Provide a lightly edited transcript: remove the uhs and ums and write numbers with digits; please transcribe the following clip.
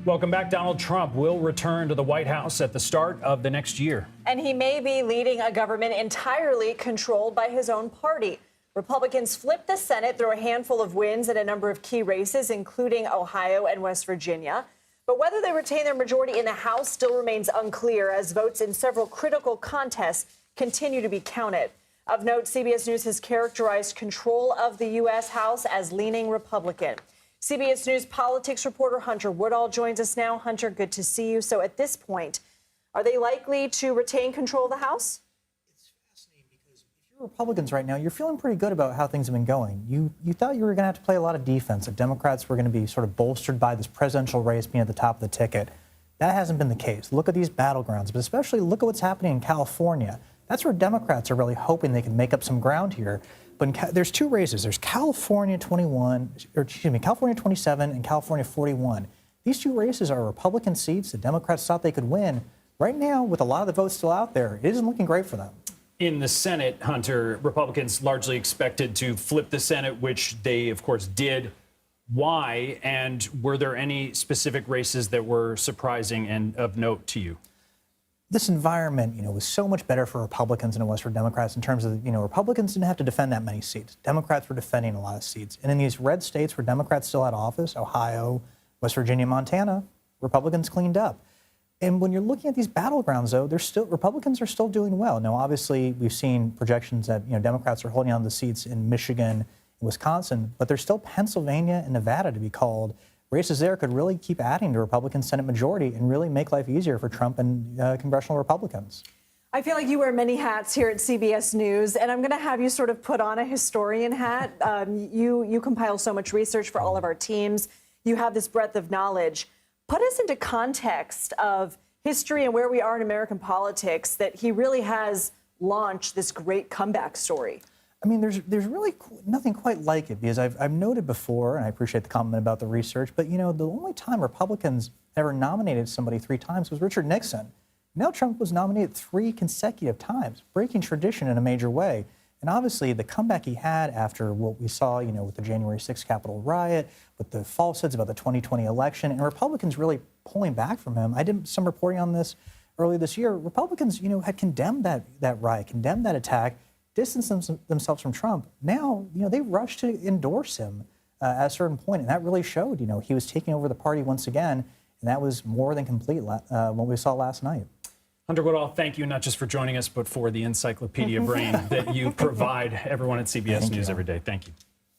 Welcome back. Donald Trump will return to the White House at the start of the next year. And he may be leading a government entirely controlled by his own party. Republicans flipped the Senate through a handful of wins in a number of key races, including Ohio and West Virginia. But whether they retain their majority in the House still remains unclear, as votes in several critical contests continue to be counted. Of note, CBS News has characterized control of the U.S. House as leaning Republican. CBS News politics reporter Hunter Woodall joins us now. Hunter, good to see you. So at this point, are they likely to retain control of the House? It's fascinating because if you're Republicans right now, you're feeling pretty good about how things have been going. You thought you were going to have to play a lot of defense, that Democrats were going to be sort of bolstered by this presidential race being at the top of the ticket. That hasn't been the case. Look at these battlegrounds, but especially look at what's happening in California. That's where Democrats are really hoping they can make up some ground here. But there's two races. There's California 27 and California 41. These two races are Republican seats that Democrats thought they could win. Right now, with a lot of the votes still out there, it isn't looking great for them. In the Senate, Hunter, Republicans largely expected to flip the Senate, which they, of course, did. Why? And were there any specific races that were surprising and of note to you? This environment, was so much better for Republicans than it was for Democrats in terms of, Republicans didn't have to defend that many seats. Democrats were defending a lot of seats. And in these red states where Democrats still had office, Ohio, West Virginia, Montana, Republicans cleaned up. And when you're looking at these battlegrounds, though, Republicans are still doing well. Now, obviously, we've seen projections that, Democrats are holding on to the seats in Michigan and Wisconsin, but there's still Pennsylvania and Nevada to be called. Races there could really keep adding to Republican Senate majority and really make life easier for Trump and congressional Republicans. I feel like you wear many hats here at CBS News, and I'm going to have you sort of put on a historian hat. You compile so much research for all of our teams. You have this breadth of knowledge. Put us into context of history and where we are in American politics, that he really has launched this great comeback story. I mean, there's really nothing quite like it, because I've noted before, and I appreciate the compliment about the research, but, the only time Republicans ever nominated somebody 3 times was Richard Nixon. Now Trump was nominated 3 consecutive times, breaking tradition in a major way. And obviously, the comeback he had after what we saw, with the January 6th Capitol riot, with the falsehoods about the 2020 election, and Republicans really pulling back from him. I did some reporting on this earlier this year. Republicans, had condemned that riot, condemned that attack, distanced themselves from Trump. Now, they rushed to endorse him at a certain point, and that really showed, he was taking over the party once again, and that was more than complete what we saw last night. Hunter Woodall, thank you not just for joining us, but for the encyclopedia brain that you provide everyone at CBS News every day. Thank you.